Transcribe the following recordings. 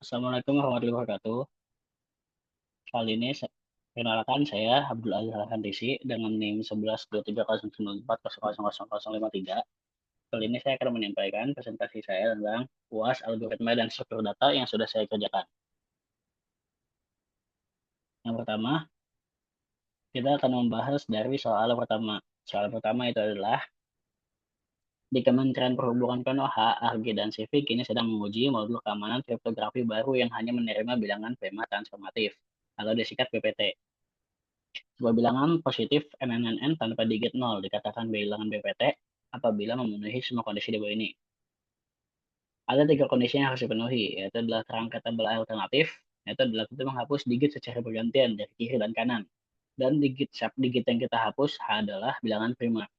Assalamualaikum warahmatullahi wabarakatuh. Kali ini perkenalkan saya Abdul Aziz Handisi dengan NIM 112309400053. Kali ini saya akan menyampaikan presentasi saya tentang UAS, algoritma, dan struktur data yang sudah saya kerjakan. Yang pertama, kita akan membahas dari soal pertama. Soal pertama itu adalah di Kementerian Perhubungan PNOH, ARG, dan Civic kini sedang menguji modul keamanan kriptografi baru yang hanya menerima bilangan prima transformatif atau disingkat PPT. Sebuah bilangan positif MNNN tanpa digit 0 dikatakan bilangan BPT apabila memenuhi semua kondisi di bawah ini. Ada tiga kondisi yang harus dipenuhi, yaitu adalah kerangka tabel alternatif, yaitu adalah kita menghapus digit secara bergantian dari kiri dan kanan. Dan digit yang kita hapus adalah bilangan prima.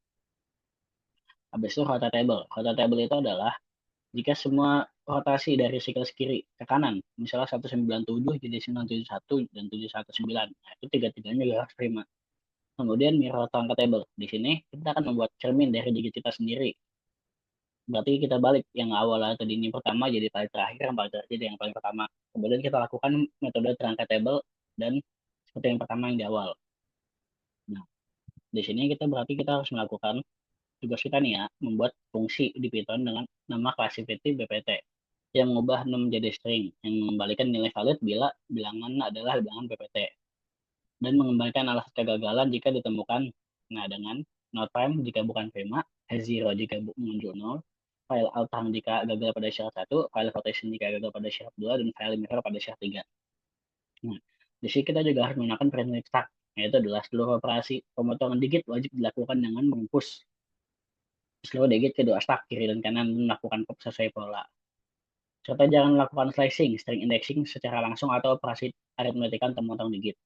Habis itu rota table. Rota table itu adalah jika semua rotasi dari siklus kiri ke kanan, misalnya 197 jadi 971 dan 719. Nah, itu tiga-tiganya juga harus prima. Kemudian mirror angka table. Di sini kita akan membuat cermin dari digit kita sendiri. Berarti kita balik yang awal atau di ini pertama jadi paling terakhir, yang paling terakhir jadi yang paling pertama. Kemudian kita lakukan metode terangkat table dan seperti yang pertama yang di awal. Nah, di sini kita harus melakukan tugas kita nih ya, membuat fungsi di Python dengan nama classivity BPT yang mengubah 6 menjadi string, yang mengembalikan nilai valid bila bilangan adalah bilangan BPT, dan mengembalikan alasan kegagalan jika ditemukan. Nah, dengan not prime jika bukan prima, zero jika muncul 0, file outtime jika gagal pada syarat 1, file rotation jika gagal pada syarat 2, dan file mirror pada syarat 3. Nah, di sini kita juga harus menggunakan primitive stack, yaitu adalah seluruh operasi pemotongan digit wajib dilakukan dengan menghapus seluruh digit kedua stack kiri dan kanan dan melakukan pop sesuai pola. Serta jangan melakukan slicing, string indexing secara langsung atau operasi aritmetikan memotong digit.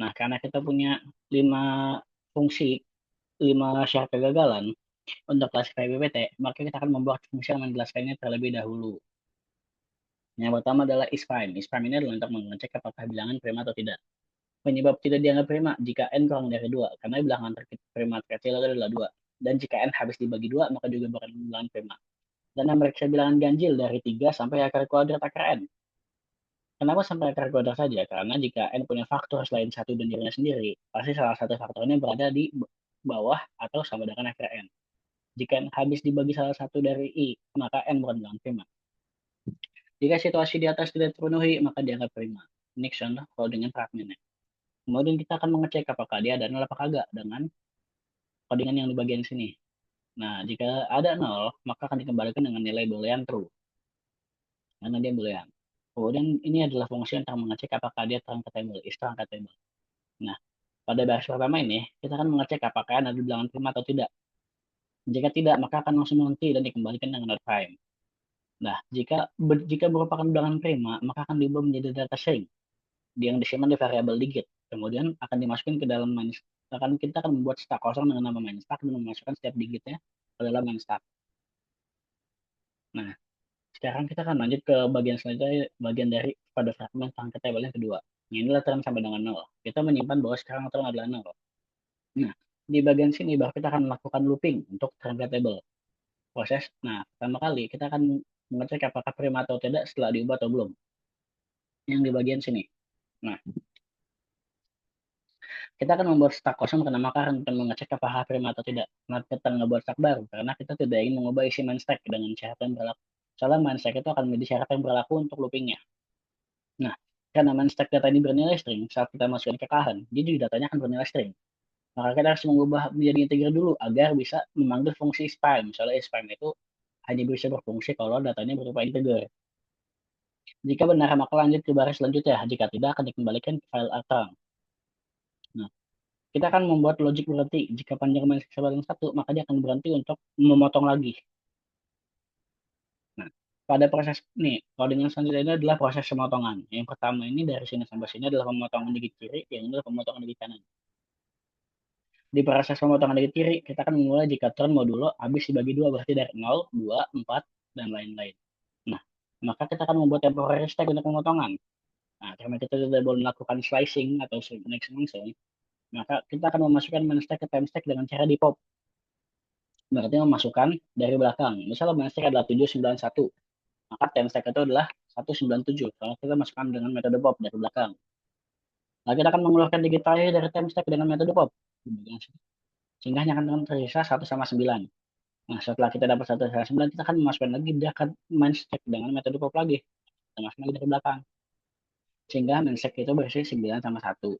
Nah, karena kita punya 5 fungsi, 5 syarat kegagalan untuk classify BPT, maka kita akan membuat fungsi yang menjelaskannya terlebih dahulu. Yang pertama adalah isPrime. isPrime ini adalah untuk mengecek apakah bilangan prima atau tidak. Penyebab tidak dianggap prima jika n kurang dari 2, karena bilangan prima terkecil adalah 2. Dan jika n habis dibagi 2, maka juga bukan bilangan prima. Dan memeriksa bilangan ganjil dari 3 sampai akar kuadrat akar n. Kenapa sampai akar kuadrat saja? Karena jika n punya faktor selain satu dan dirinya sendiri, pasti salah satu faktornya berada di bawah atau sama dengan akar n. Jika n habis dibagi salah satu dari i, maka n bukan bilangan prima. Jika situasi di atas tidak terpenuhi, maka dianggap prima. Ini contoh kalau dengan fragmennya. Kemudian kita akan mengecek apakah dia ada nol apa kagak dengan codingan yang di bagian sini. Nah, jika ada nol, maka akan dikembalikan dengan nilai boolean true. Karena dia boolean. Kemudian ini adalah fungsi yang akan mengecek apakah dia truncatable, is truncatable. Nah, pada baris pertama ini, kita akan mengecek apakah ada bilangan prima atau tidak. Jika tidak, maka akan langsung berhenti dan dikembalikan dengan not prime. Nah, jika merupakan bilangan prima, maka akan diubah menjadi data string yang disimpan di variabel digit. Kemudian akan dimasukkan ke dalam main kita akan membuat stack kosong dengan nama main stack dan memasukkan setiap digitnya ke dalam main stack. Nah, sekarang kita akan lanjut ke bagian selanjutnya, bagian dari pada fragmen tangkat table yang kedua. Inilah term sampai dengan 0. Kita menyimpan bahwa sekarang term adalah 0. Nah, di bagian sini bahwa kita akan melakukan looping untuk tangkat table. Nah, pertama kali kita akan mengecek apakah prima atau tidak setelah diubah atau belum. Yang di bagian sini. Nah, kita akan membuat stack kosong karena untuk mengecek apakah prima atau tidak. Nah, kita membuat stack baru karena kita tidak ingin mengubah isi main stack dengan syarat yang berlaku. Soalnya main stack itu akan menjadi syarat yang berlaku untuk loopingnya. Nah, karena main stack data ini bernilai string, saat kita masukkan ke kahan, dia juga datanya akan bernilai string. Maka kita harus mengubah menjadi integer dulu agar bisa memanggil fungsi spime. Soalnya spime itu hanya bisa berfungsi kalau datanya berupa integer. Jika benar, maka lanjut ke baris selanjutnya. Jika tidak, akan dikembalikan ke file atang. Nah, kita akan membuat logic berhenti. Jika panjang main paling 1, maka dia akan berhenti untuk memotong lagi. Nah, pada proses nih, codingan selanjutnya ini adalah proses pemotongan. Yang pertama ini dari sini sampai sini adalah pemotongan digit kiri, yang ini adalah pemotongan digit kanan. Di proses pemotongan digit kiri, kita akan memulai jika turn modulo habis dibagi 2, berarti dari 0, 2, 4, dan lain-lain. Nah, maka kita akan membuat temporary stack untuk pemotongan. Nah, karena kita tidak boleh melakukan slicing atau next langsung, maka kita akan memasukkan main stack ke time stack dengan cara di pop. Berarti memasukkan dari belakang. Misalnya main stack adalah 791. Maka time stack itu adalah 197 kalau kita masukkan dengan metode pop dari belakang. Nah, kita akan mengeluarkan digit terakhir dari time stack dengan metode pop. Sehingga hanya akan tersisa 1 sama 9. Nah, setelah kita dapat 1 sama 9, kita akan memasukkan lagi, dia akan main stack dengan metode pop lagi. Kita masukkan lagi dari belakang. Sehingga main stack itu berisi 9 sama 1.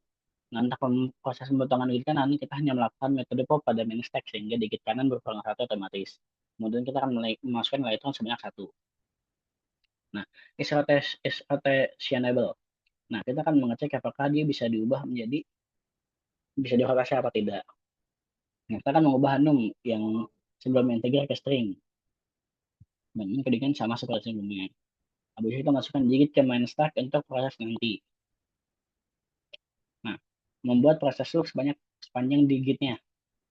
Nah, untuk proses pembentukan digit kanan, kita hanya melakukan metode pop pada main stack, sehingga digit kanan berkurang 1 otomatis. Kemudian kita akan memasukkan nilai tron sebanyak 1. Nah, is rotationable. Nah, kita akan mengecek apakah dia bisa diubah menjadi, bisa dirotasi apa tidak. Nah, kita akan mengubah num yang sebelum integer ke string. Dan ini kedikan sama seperti sebelumnya. Habis itu kita masukkan digit ke main stack untuk proses nanti. Nah, membuat proses loop sepanjang digitnya.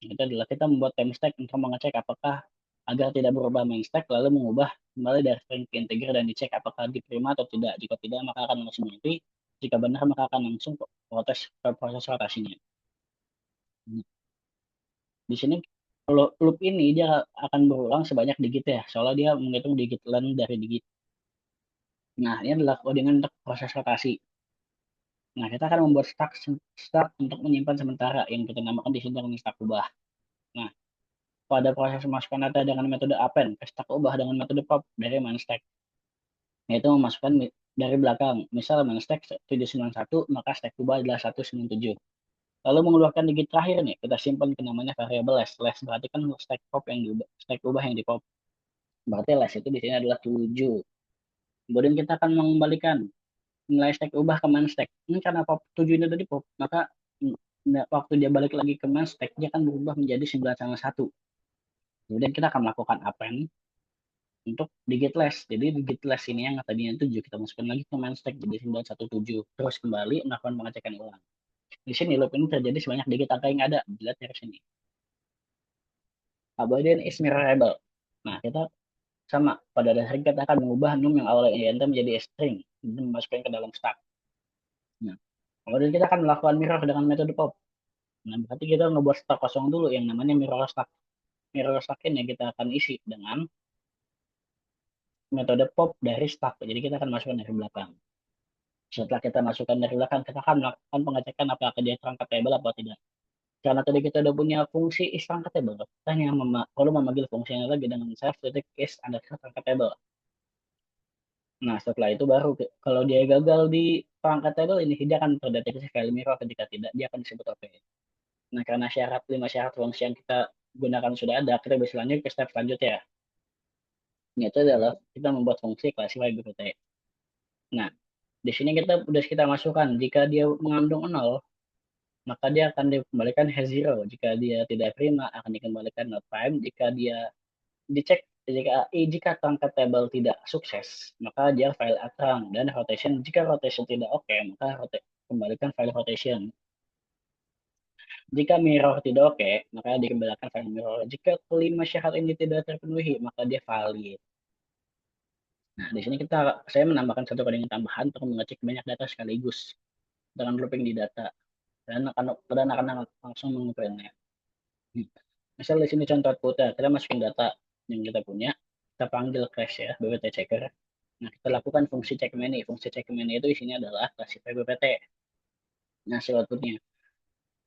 Itu adalah kita membuat time stack untuk mengecek apakah agar tidak berubah main stack, lalu mengubah kembali dari string ke integer dan dicek apakah diterima atau tidak. Jika tidak, maka akan langsung mati. Jika benar, maka akan langsung proses rotasinya. Di sini kalau loop ini dia akan berulang sebanyak digit ya, soalnya dia menghitung digit len dari digit. Nah, ini adalah codingan untuk proses rotasi. Nah, kita akan membuat stack untuk menyimpan sementara yang kita namakan di sini dengan stack ubah. Nah, pada proses memasukkan data dengan metode append ke stack ubah dengan metode pop dari main stack, yaitu memasukkan dari belakang. Misal main stack 791, maka stack ubah adalah 197. Lalu mengeluarkan digit terakhir nih, kita simpan ke namanya variabel less. Less berarti kan stack pop yang diubah, stack ubah yang di pop. Berarti less itu di sini adalah 7. Kemudian kita akan mengembalikan nilai stack ubah ke main stack. Ini karena pop 7 ini tadi pop, maka waktu dia balik lagi ke main stack, dia akan berubah menjadi 9 sama 1. Kemudian kita akan melakukan append untuk digit less. Jadi digit less ini yang tadinya 7, kita masukkan lagi ke main stack jadi 917. Terus kembali melakukan pengecekan ulang. Di sini loop ini terjadi sebanyak digit angka yang ada. Dilihat dari sini. Kemudian is mirrorable. Nah, kita sama. Pada dasarnya kita akan mengubah num yang awalnya enter menjadi string dan memasukkan ke dalam stack. Nah, kemudian kita akan melakukan mirror dengan metode pop. Nah, berarti kita ngebuat stack kosong dulu yang namanya mirror stack. Mirror stack ini kita akan isi dengan metode pop dari stack. Jadi kita akan masukkan dari belakang. Setelah kita masukkan dari belakang, kita akan melakukan pengecekan apakah dia terangkat table atau tidak. Karena tadi kita udah punya fungsi is terangkat table, kita hanya perlu memanggil fungsinya lagi dengan self titik is underscore terangkat table. Nah, setelah itu baru kalau dia gagal di perangkat table ini, dia akan terdeteksi file mirror. Ketika tidak, dia akan disebut OK. Nah, karena 5 syarat fungsi yang kita gunakan sudah ada, kita bisa lanjut ke step selanjutnya. Itu adalah kita membuat fungsi classify BPT. Nah, di sini kita masukkan jika dia mengandung 0, maka dia akan dikembalikan hash 0. Jika dia tidak prima, akan dikembalikan not prime. Jika dia dicek, jika terangkat table tidak sukses, maka dia file terang dan rotation. Jika rotation tidak oke, maka kembalikan file rotation. Jika mirror tidak oke, maka dikembalikan file mirror. Jika kelima syarat ini tidak terpenuhi, maka dia valid. Nah, di sini saya menambahkan satu codingan tambahan untuk mengecek banyak data sekaligus dengan looping di data dan akan langsung mengukurnya. Misal di sini contoh outputnya, kita masukin data yang kita punya, kita panggil crash ya, BPT checker. Nah, kita lakukan fungsi check many. Fungsi check many itu isinya adalah classify BPT. Nah, hasil outputnya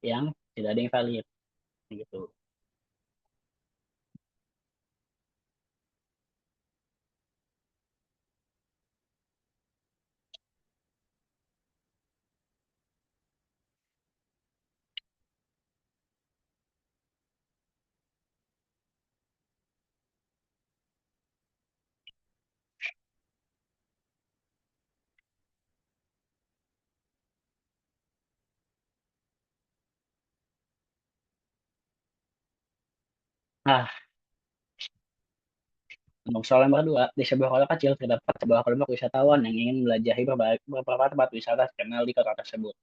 yang tidak ada yang valid. Gitu. Nah, untuk soal nomor 2, di sebuah kota kecil terdapat sebuah kelompok wisatawan yang ingin menjelajahi beberapa tempat wisata terkenal di kota tersebut.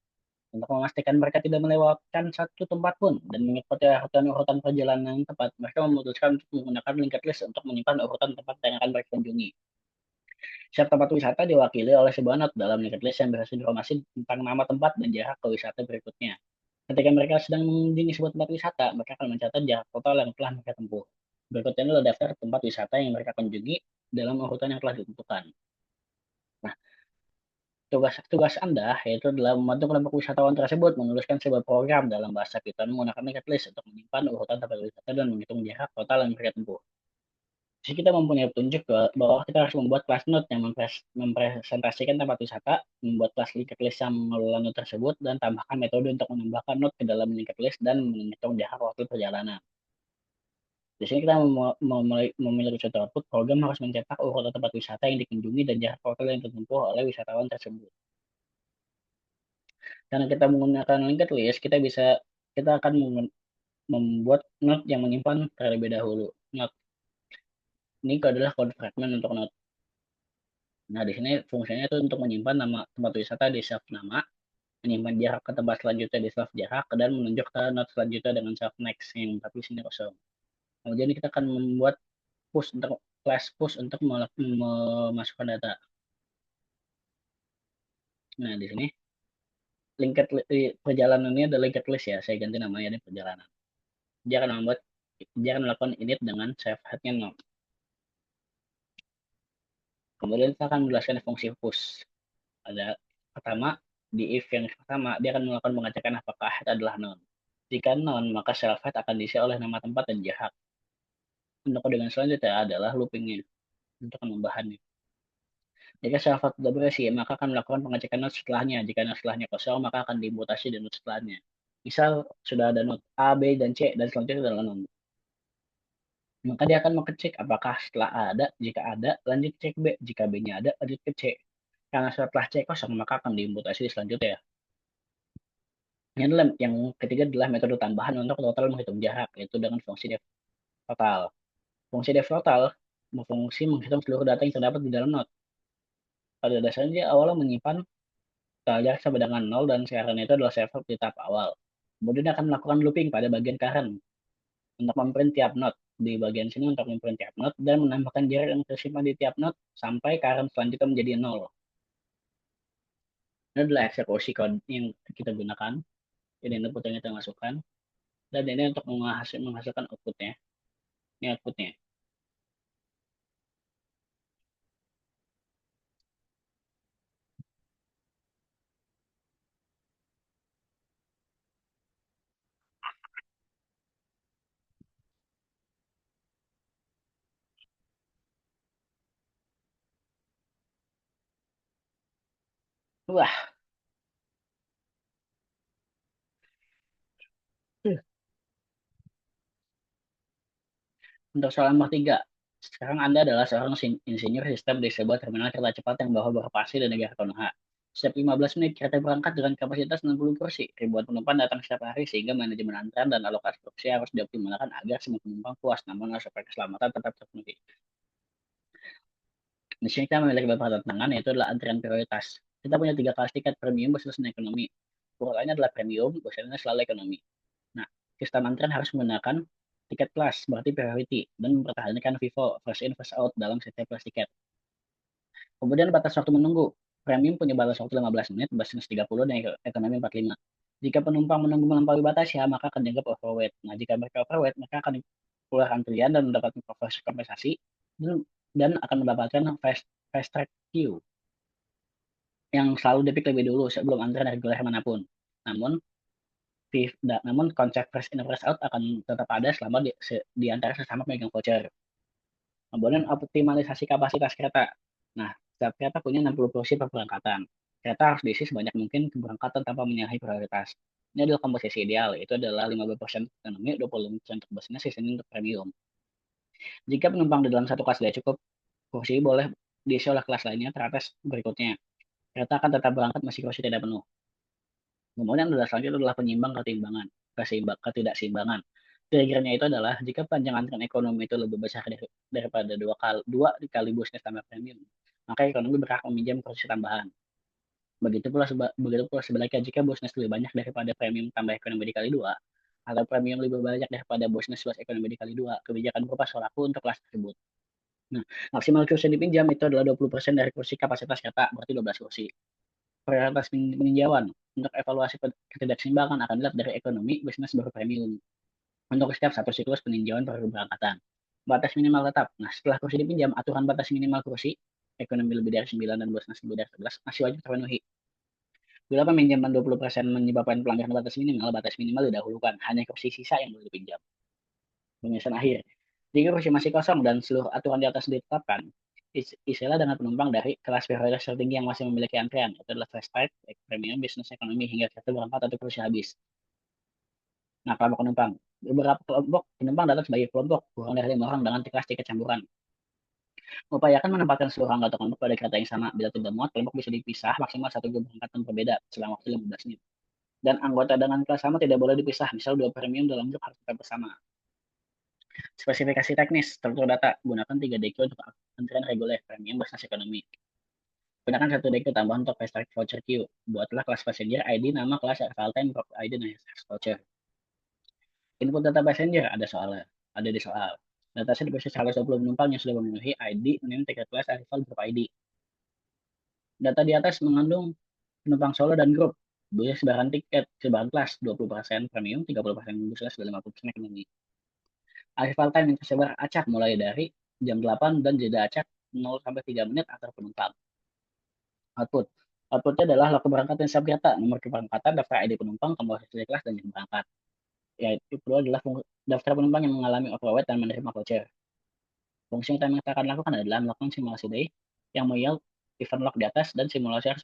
Untuk memastikan mereka tidak melewatkan satu tempat pun dan mengikuti urutan perjalanan yang tepat, mereka memutuskan untuk menggunakan linked list untuk menyimpan urutan tempat yang akan mereka kunjungi. Setiap tempat wisata diwakili oleh sebuah not dalam linked list yang berhasil informasi tentang nama tempat dan jarak ke wisata berikutnya. Ketika mereka sedang mengunjungi sebuah tempat wisata, mereka akan mencatat jarak total yang telah mereka tempuh. Berikutnya adalah daftar tempat wisata yang mereka kunjungi dalam urutan yang telah ditentukan. Nah, tugas Anda yaitu adalah membantu kelompok wisatawan tersebut menuliskan sebuah program dalam bahasa Python menggunakan linked list untuk menyimpan urutan tempat wisata dan menghitung jarak total yang mereka tempuh. Jadi kita mempunyai petunjuk bahwa kita harus membuat kelas note yang mempresentasikan tempat wisata, membuat kelas linked list yang mengelola note tersebut, dan tambahkan metode untuk menambahkan note ke dalam linked list dan menghitung jarak waktu perjalanan. Di sini kita memiliki contoh output, program harus mencetak urutan tempat wisata yang dikunjungi dan jarak total yang ditempuh oleh wisatawan tersebut. Karena kita menggunakan linked list, kita akan membuat note yang menyimpan terlebih dahulu. Note ini adalah kode fragment untuk note. Nah, di sini fungsinya itu untuk menyimpan nama tempat wisata di self nama, menyimpan jarak ke tempat selanjutnya di self jarak, dan menunjuk ke note selanjutnya dengan self next yang tapi sini kosong. Kemudian kita akan membuat push untuk class push untuk memasukkan data. Nah, di sini perjalanan ini adalah linked list ya. Saya ganti namanya di perjalanan. Dia akan melakukan init dengan save headnya 0. Kemudian kita akan menjelaskan fungsi push. Ada pertama, di if yang pertama, dia akan melakukan pengecekan apakah head adalah non. Jika non, maka self head akan diisi oleh nama tempat dan jarak. Untuk kode selanjutnya adalah loopingnya untuk penambahannya. Jika self head sudah berisi, maka akan melakukan pengecekan node setelahnya. Jika node setelahnya kosong, maka akan dimutasi di node setelahnya. Misal sudah ada node A, B, dan C, dan selanjutnya adalah non. Maka dia akan mengecek apakah setelah A ada, jika ada, lanjut cek B. Jika B-nya ada, lanjut ke C. Karena setelah C kosong, maka akan dimutasi selanjutnya. Yang ketiga adalah metode tambahan untuk total menghitung jarak, yaitu dengan fungsi def total. Fungsi def total berfungsi menghitung seluruh data yang terdapat di dalam node. Pada dasarnya dia awalnya menyimpan jarak sama dengan 0 dan sekarang itu adalah server di tahap awal. Kemudian akan melakukan looping pada bagian current untuk memprint tiap node. Di bagian sini untuk memprint tiap node dan menambahkan jarak yang tersimpan di tiap node sampai current selanjutnya menjadi 0. Ini adalah eksekusi kode yang kita gunakan. Ini input yang kita masukkan. Dan ini untuk menghasilkan outputnya. Ini outputnya. Wah, untuk soal nomor 3. Sekarang Anda adalah seorang insinyur sistem di sebuah terminal kereta cepat yang bawa beberapa pasti dan negara Konoha. Setiap 15 menit kereta berangkat dengan kapasitas 60 kursi. Ribuan penumpang datang setiap hari sehingga manajemen antrean dan alokasi kursi harus dioptimalkan agar semua penumpang puas namun supaya keselamatan tetap terpenuhi. Di sini kita memiliki beberapa tantangan yaitu adalah antrian prioritas. Kita punya 3 kelas tiket premium, business, dan ekonomi. Urutannya adalah premium, business, selalu ekonomi. Nah, sistem antrian harus menggunakan tiket kelas, berarti priority, dan mempertahankan Vivo, first in, first out dalam setiap kelas tiket. Kemudian batas waktu menunggu. Premium punya batas waktu 15 menit, business 30, dan ekonomi 45. Jika penumpang menunggu melampaui batas ya, maka akan dianggap overweight. Nah, jika mereka overweight, maka akan keluar antrian dan mendapatkan kompensasi dan akan mendapatkan fast track queue yang selalu dipik lebih dulu sebelum antrian dari wilayah manapun. Namun, namun konsep first in first out akan tetap ada selama di antara sesama pemegang voucher. Kemudian optimalisasi kapasitas kereta. Nah, setiap kereta punya 60 kursi per keberangkatan. Kereta harus diisi sebanyak mungkin keberangkatan tanpa menyalahi prioritas. Ini adalah komposisi ideal, itu adalah 15% ekonomi, 25% untuk busnya, sisanya untuk premium. Jika penumpang di dalam satu kelas tidak cukup, kursi boleh diisi oleh kelas lainnya teratas berikutnya. Kereta akan tetap berangkat meski kursi tidak penuh. Kemudian adalah selanjutnya adalah penyimbang ketimbangan, ketidakseimbangan. Triggernya itu adalah jika panjang antrian ekonomi itu lebih besar daripada dua kali busnya tambah premium, maka ekonomi berhak meminjam kursi tambahan. Begitu pula sebaliknya jika busnya lebih banyak daripada premium tambah ekonomi dikali dua, atau premium lebih banyak daripada busnya plus ekonomi dikali dua, kebijakan berupa solaku untuk kelas tersebut. Nah, maksimal kursi yang dipinjam itu adalah 20% dari kursi kapasitas kereta, berarti 12 kursi. Prioritas peninjauan untuk evaluasi ketidakseimbangan akan dilihat dari ekonomi, bisnis, baru premium. Untuk setiap satu siklus peninjauan per keberangkatan. Batas minimal tetap. Nah, setelah kursi dipinjam, aturan batas minimal kursi, ekonomi lebih dari 9 dan luasnya lebih dari 11, masih wajib terpenuhi. Bila peminjaman 20% menyebabkan pelanggaran batas minimal didahulukan. Hanya kursi sisa yang boleh dipinjam. Pemeriksaan akhir. Jika kursi masih kosong dan seluruh aturan di atas ditetapkan, isilah dengan penumpang dari kelas prioritas tertinggi yang masih memiliki antrean. Itu adalah first type, premium, business ekonomi, hingga kereta berempat atau kursi habis. Nah, kelompok penumpang. Beberapa kelompok penumpang datang sebagai kelompok, kurang dari 5 orang dengan kelas tiket campuran. Upayakan menempatkan seluruh anggota kelompok pada kereta yang sama. Bila tidak muat, kelompok bisa dipisah maksimal satu grup berangkatan berbeda selama waktu 15 menit. Dan anggota dengan kelas sama tidak boleh dipisah. Misal dua premium dalam grup harus tetap bersama. Spesifikasi teknis, struktur data. Gunakan 3 DQ untuk antrian reguler, premium, business ekonomi. Gunakan 1 DQ tambahan untuk fast track voucher queue. Buatlah kelas passenger, ID, nama, kelas, arrival time, ID, dan voucher. Input data passenger ada di soal. Data set berisi 120 penumpang yang sudah memenuhi ID, name, tiket kelas, arrival, grup ID. Data di atas mengandung penumpang solo dan grup. Biaya sebaran tiket, sebaran kelas 20% premium, 30% business, dan 50% ekonomi. Arrival time yang tersebar acak mulai dari jam 8 dan jeda acak 0 sampai 3 menit antar penumpang. Output. Outputnya adalah log keberangkatan setiap kereta, nomor keberangkatan, daftar ID penumpang, tombol hasil kelas, dan jam berangkat. Yaitu kedua adalah daftar penumpang yang mengalami overweight dan menerima voucher. Fungsi yang kami akan lakukan adalah melakukan simulasi day yang menyiap event log di atas dan simulasi harus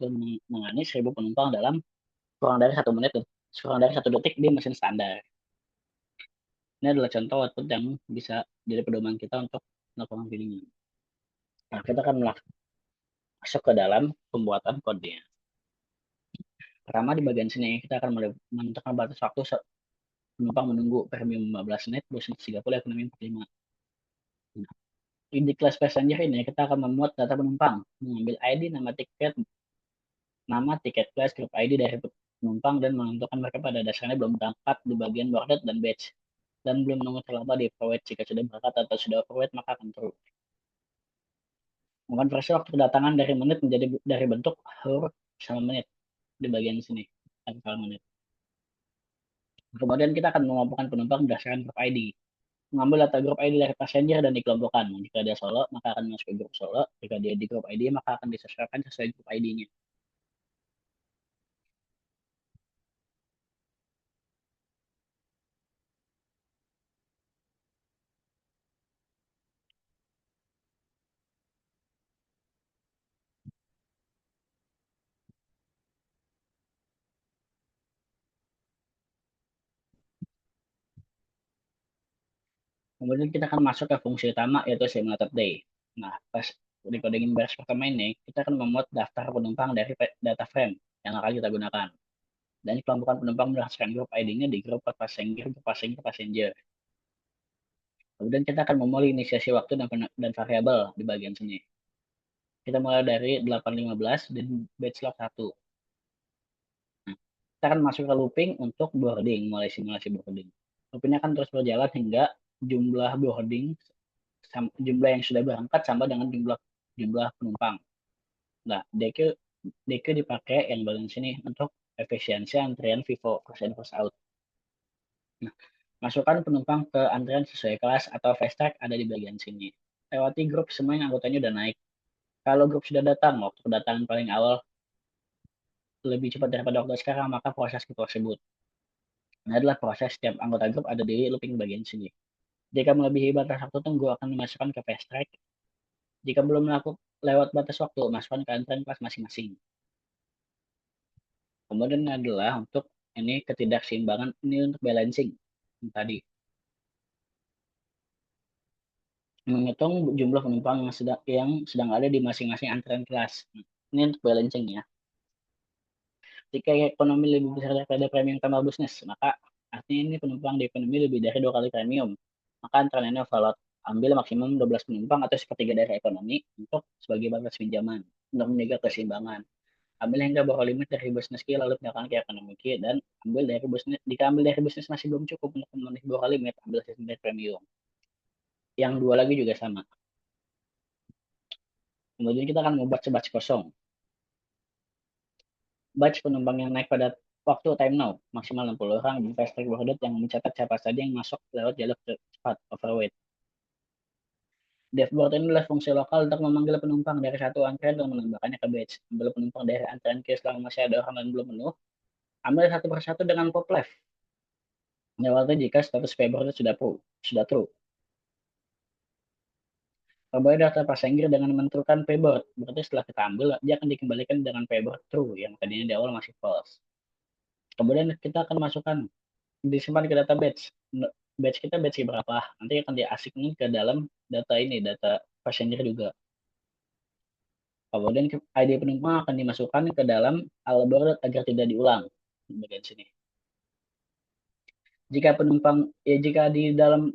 mengani 1.000 penumpang dalam kurang dari 1 menit dan kurang dari 1 detik di mesin standar. Ini adalah contoh output yang bisa jadi pedoman kita untuk melakukan feeding. Nah, kita akan masuk ke dalam pembuatan kodenya. Pertama di bagian sini kita akan menentukan batas waktu penumpang menunggu premium 15 menit, business 30, ekonomi 45. Nah, di kelas passenger ini kita akan memuat data penumpang, mengambil ID, nama tiket kelas, grup ID dari penumpang dan menentukan mereka pada dasarnya belum berangkat di bagian boarded dan badge dan belum menunggu terlambat di overweight. Jika sudah berangkat atau sudah overweight maka akan turun. Mengonversi waktu kedatangan dari menit menjadi dari bentuk huruf sama menit di bagian sini, angka menit. Kemudian kita akan mengumpulkan penumpang berdasarkan grup ID. Mengambil data grup ID dari passenger dan dikelompokkan. Jika dia solo, maka akan masuk ke grup solo. Jika dia di grup ID, maka akan disesuaikan sesuai grup ID-nya. Kemudian kita akan masuk ke fungsi utama yaitu simulated day. Nah, pas recording baris pertama ini, kita akan memuat daftar penumpang dari data frame yang akan kita gunakan. Dan kelompokan penumpang berdasarkan grup ID-nya di grup passenger, passenger. Kemudian kita akan memulai inisiasi waktu dan variabel di bagian sini. Kita mulai dari 8.15 dan batch log 1. Nah, kita akan masuk ke looping untuk boarding, mulai simulasi boarding. Loopingnya akan terus berjalan hingga jumlah boarding, jumlah yang sudah berangkat sama dengan jumlah penumpang. Nah, DQ dipakai yang bagian sini untuk efisiensi antrian Vivo first in first out. Nah, masukkan penumpang ke antrian sesuai kelas atau fast track ada di bagian sini. Lewati grup semua yang anggotanya udah naik. Kalau grup sudah datang, waktu kedatangan paling awal lebih cepat daripada waktu sekarang, maka proses tersebut. Ini adalah proses setiap anggota grup ada di looping bagian sini. Jika melebihi batas waktu tunggu, akan dimasukkan ke fast track. Jika belum lewat batas waktu, masukkan ke antrian kelas masing-masing. Kemudian adalah untuk ini ketidakseimbangan, ini untuk balancing tadi. Menghitung jumlah penumpang yang sedang ada di masing-masing antrian kelas. Ini untuk balancing ya. Jika ekonomi lebih besar daripada premium tambah bisnis, maka artinya ini penumpang di ekonomi lebih dari 2 kali premium. Maka antara ini overload. Ambil maksimum 12 penumpang atau sepertiga dari ekonomi untuk sebagai batas pinjaman untuk menjaga keseimbangan. Ambil hingga bawah limit dari bisnis key lalu pindahan ke ekonomi key dan ambil dari bisnis. Jika ambil dari bisnis masih belum cukup untuk memenuhi bawah limit, ambil sistem dari premium. Yang dua lagi juga sama. Kemudian kita akan membuat batch kosong. Batch penumpang yang naik pada waktu time now maksimal 60 orang di fast track boarded yang mencatat siapa saja yang masuk lewat jalur cepat overweight. Dashboard ini adalah fungsi lokal untuk memanggil penumpang dari satu antrian dan menambahkannya ke batch. Ambil penumpang dari antrian kiri selama masih ada orang dan belum penuh. Ambil satu persatu dengan pop left. Lewatnya jika status favorite sudah true. Perbarui data passenger dengan menentukan favorite. Berarti setelah kita ambil, dia akan dikembalikan dengan favorite true yang tadinya di awal masih false. Kemudian kita akan masukkan disimpan ke data batch. Batch kita batch berapa? Nanti akan diasingkan ke dalam data ini, data passenger juga. Kemudian ID penumpang akan dimasukkan ke dalam algoritma agar tidak diulang. Di bagian sini. Jika di dalam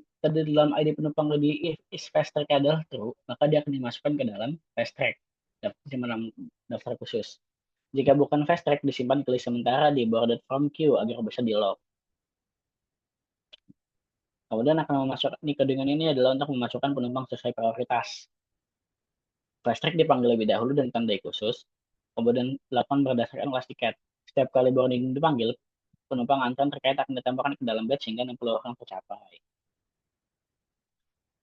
ID penumpang di is fast track adalah true, maka dia akan dimasukkan ke dalam fast track, dalam daftar khusus. Jika bukan fast track, disimpan ke list sementara di boarded from queue agar bisa di lock. Kemudian akan memasukkan codingan ini adalah untuk memasukkan penumpang sesuai prioritas. Fast track dipanggil lebih dahulu dan tandai khusus, kemudian dilakukan berdasarkan kelas tiket. Setiap kali boarding dipanggil, penumpang antrian terkait akan ditambahkan ke dalam batch hingga 60 orang tercapai.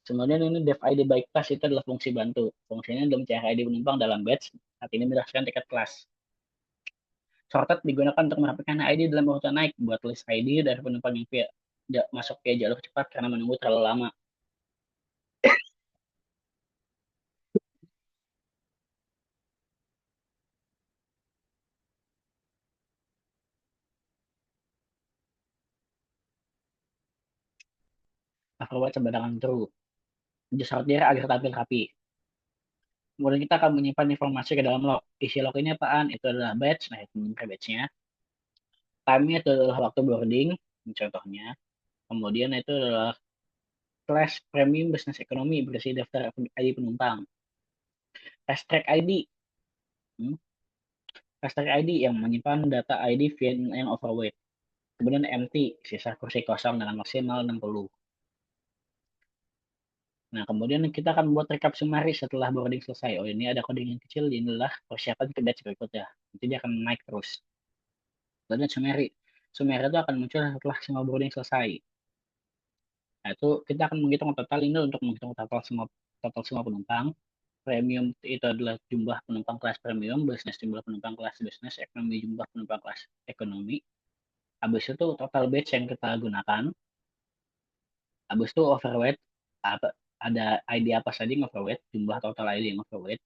Kemudian ini dev ID by class itu adalah fungsi bantu. Fungsinya adalah mencari ID penumpang dalam batch, saat ini berdasarkan tiket kelas. Shortcut digunakan untuk mendapatkan ID dalam urutan naik, buat list ID dari penumpang yang masuk via jalur cepat karena menunggu terlalu lama. Forward sebarangan true. Disortir agar tampil rapi. Kemudian kita akan menyimpan informasi ke dalam log. Isi log ini apaan? Itu adalah batch, nah itu batch-nya. Time-nya itu adalah waktu boarding, contohnya. Kemudian itu adalah class premium business economy berisi daftar ID penumpang. Fast track ID. Hmm? Fast track ID yang menyimpan data ID VIN yang overweight. Kemudian empty, sisa kursi kosong dengan maksimal 60. Nah, kemudian kita akan membuat recap summary setelah boarding selesai. Oh, ini ada coding yang kecil, ini adalah persiapan ke batch berikutnya. Nanti dia akan naik terus. Kemudian summary. Summary itu akan muncul setelah semua boarding selesai. Nah, itu kita akan menghitung total ini untuk menghitung total semua penumpang. Premium itu adalah jumlah penumpang kelas premium, business jumlah penumpang kelas business, ekonomi jumlah penumpang kelas ekonomi. Habis itu total batch yang kita gunakan. Habis itu overweight, apa, ada ID apa saja yang overweight, jumlah total ID yang overweight.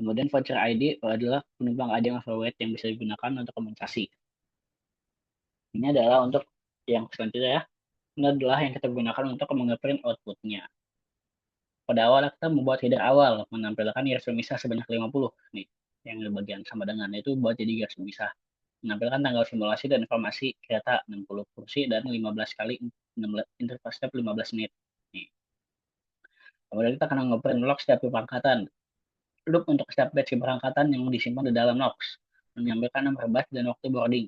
Kemudian voucher ID adalah penumpang ID yang overweight yang bisa digunakan untuk kompensasi. Ini adalah untuk yang selanjutnya ya. Ini adalah yang kita gunakan untuk mengeprint outputnya. Pada awal kita membuat header awal menampilkan garis pemisah sebanyak 50. Nih, yang di bagian sama dengan itu buat jadi garis pemisah. Menampilkan tanggal simulasi dan informasi kereta 60 kursi dan 15 kali 16, interval step 15 menit. Nih. Kemudian kita akan ngeprint log setiap keberangkatan. Loop untuk setiap batch keberangkatan yang disimpan di dalam logs. Menyampaikan nomor batch dan waktu boarding.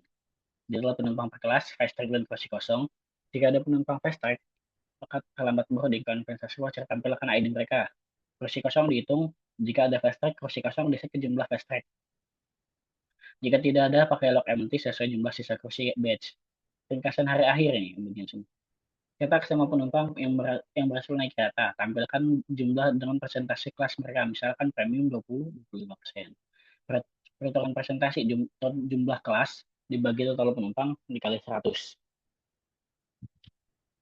Jadwal penumpang per kelas, fast track dan kursi kosong. Jika ada penumpang fast track, maka terlambat boarding kompensasi voucher tampilkan ID mereka. Kursi kosong dihitung jika ada fast track, kursi kosong diset ke jumlah fast track. Jika tidak ada, pakai log empty sesuai jumlah sisa kursi batch. Ringkasan hari akhir ini, bagian sini. Cetak semua penumpang yang berhasil naik kereta. Tampilkan jumlah dengan presentasi kelas mereka, misalkan premium 20-25%. Perhitungan presentasi jumlah kelas dibagi total penumpang dikali 100.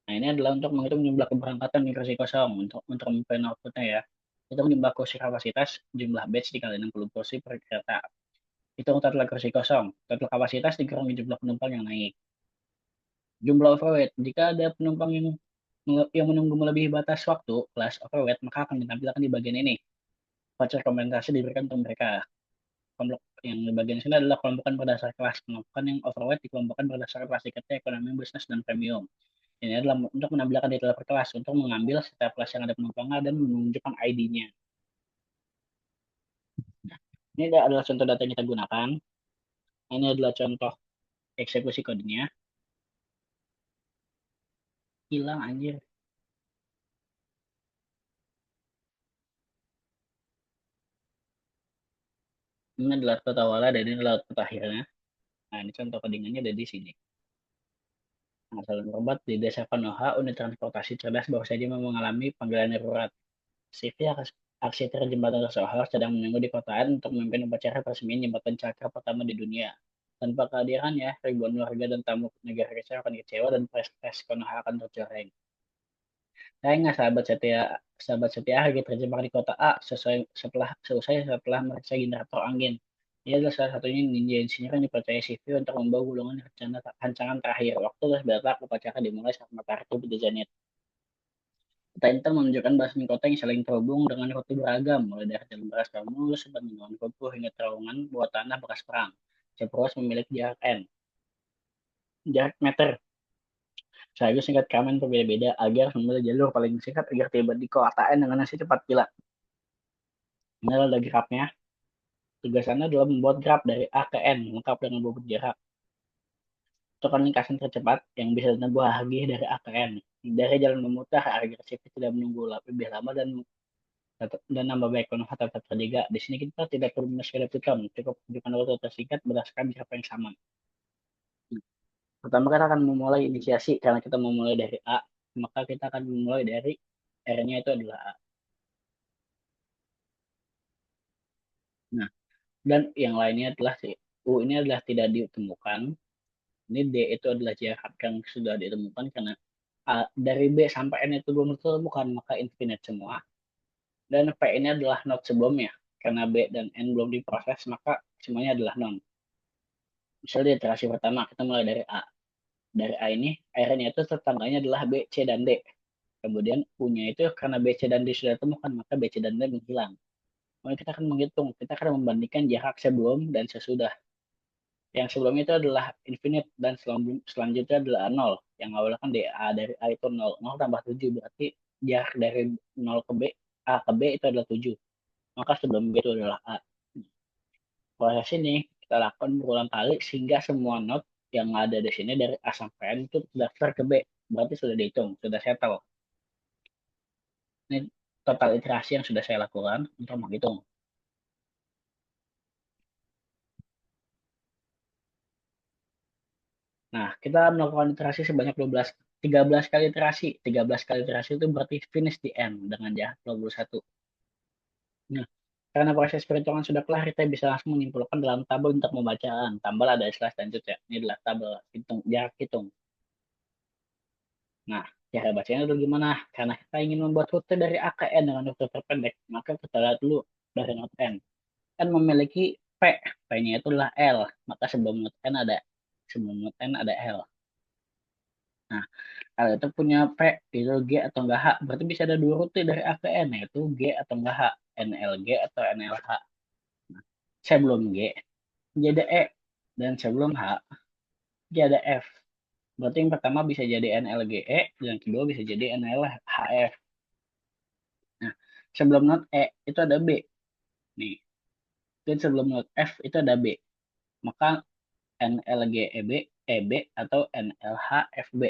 Nah, ini adalah untuk menghitung jumlah keberangkatan di kursi kosong untuk memprint outputnya ya. Hitung jumlah kursi kapasitas, jumlah batch dikali 60 kursi per kereta. Hitung total kursi kosong, total kapasitas dikurangi jumlah penumpang yang naik. Jumlah overweight, jika ada penumpang yang menunggu melebihi batas waktu kelas overweight, maka akan ditampilkan di bagian ini. Voucher kompensasi diberikan untuk mereka. Kelompok yang di bagian sini adalah kelompokan berdasar kelas. Kelompokan yang overweight dikelompokkan berdasarkan kelas tiketnya ekonomi, bisnis, dan premium. Ini adalah untuk menampilkan detail per kelas untuk mengambil setiap kelas yang ada penumpangnya dan menunjukkan ID-nya. Ini adalah contoh data yang kita gunakan. Ini adalah contoh eksekusi kodenya. Hilang anjir. Ini adalah output awalnya dan ini adalah output akhirnya. Nah, ini contoh codingannya ada di sini. Masalah berobat di Desa Konoha, unit transportasi cerdas baru saja mengalami panggilan darurat. CV arsitektur jembatan tersohor sedang menunggu di kotaan untuk memimpin upacara peresmian jembatan cakra pertama di dunia. Tanpa kehadirannya, ribuan warga dan tamu negara Asia akan kecewa dan prestasi Konoha akan tercoreng. Saya ingat sahabat setia Hagi terjebak di kota A setelah meriksa generator angin. Dia adalah salah satunya ninja insinyur yang dipercaya CV untuk membawa gulungan rancangan terakhir. Waktu bertak upacara dimulai saat matahari terbit di zenit. Peta Intel menunjukkan basmi kota yang saling terhubung dengan rute beragam, mulai dari jalan beras mulus, bendungan kupu hingga terowongan bawah tanah bekas perang. Setiap ruas memiliki jarak meter. Seharusnya singkat kamen berbeda-beda agar memilih jalur paling singkat agar tiba di kota N dengan nasi cepat gila. Ini adalah grafnya. Tugasannya adalah membuat graf dari A ke N, lengkap dengan bobot jarak. Tentukan lingkaran tercepat yang bisa ditempuh Hagi dari A ke N. Dari jalan memutar agar CV tidak menunggu lebih lama dan nambah baik konflik tetap terjaga. Di sini kita tidak perlu menyelesaikan piton, cukup tunjukkan rute tersingkat berdasarkan graf yang sama. Pertama kita akan memulai inisiasi karena kita memulai dari A, maka kita akan memulai dari R-nya itu adalah A. Nah, dan yang lainnya adalah si U ini adalah tidak ditemukan. Ini D itu adalah jarak yang sudah ditemukan karena A, dari B sampai N itu belum ditemukan, maka infinite semua. Dan P ini adalah not sebelumnya. Karena B dan N belum diproses, maka semuanya adalah non. Misalnya di iterasi pertama, kita mulai dari A. Dari A ini, airnya itu tetangganya adalah B, C, dan D. Kemudian U-nya itu karena B, C, dan D sudah ditemukan, maka B, C, dan D menghilang. Kemudian kita akan menghitung, kita akan membandingkan jarak sebelum dan sesudah. Yang sebelumnya itu adalah infinite dan selanjutnya adalah 0. Yang awalnya kan dari A itu 0. 0 tambah 7 berarti jarak dari 0 ke B, A ke B itu adalah 7. Maka sebelum B itu adalah A. Proses ini kita lakukan berulang kali sehingga semua not yang ada di sini dari A sampai N itu terdaftar ke B. Berarti sudah dihitung, sudah settle. Ini total iterasi yang sudah saya lakukan untuk menghitung. Nah, kita melakukan iterasi sebanyak 13 kali iterasi. 13 kali iterasi itu berarti finish di end dengan jarak 21. Nah, karena proses perhitungan sudah kelar, kita bisa langsung menyimpulkan dalam tabel untuk pembacaan. Tabel ada istilah selanjutnya. Ini adalah tabel hitung, jarak hitung. Nah, cara bacanya itu gimana? Karena kita ingin membuat rute dari A ke N dengan rute terpendek, maka kita lihat dulu dari not N. N memiliki P, P-nya itu adalah L, maka sebelum not N ada L. Nah, kalau itu punya P, itu G atau enggak H, berarti bisa ada dua rute dari A ke N, yaitu G atau enggak H, NLG atau NLH. Nah, sebelum G, jadi E, dan sebelum H, jadi F. Berarti yang pertama bisa jadi NLGE, dan yang kedua bisa jadi NLHF. Nah, sebelum not E itu ada B. Nih, dan sebelum not F itu ada B. Maka NLGEB, EB atau NLHFB.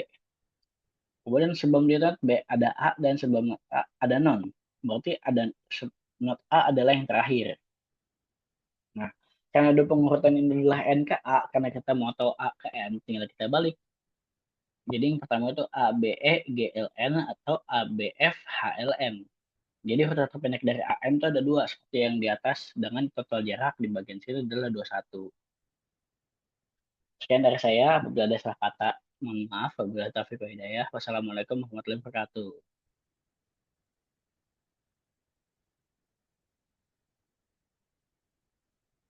Kemudian sebelum di not B ada A dan sebelum not A ada non. Berarti ada not A adalah yang terakhir. Nah, karena ada pengurutan ini adalah N ke A, karena kita mau tahu A ke N, tinggal kita balik. Jadi yang pertama itu ABE GLN atau ABF HLN. Jadi huruf terpendek dari AM itu ada dua, seperti yang di atas dengan total jarak di bagian sini adalah 21. Sekian dari saya, apabila ada salah kata, mohon maaf. Wabillahi taufiq wal hidayah. Wassalamualaikum warahmatullahi wabarakatuh.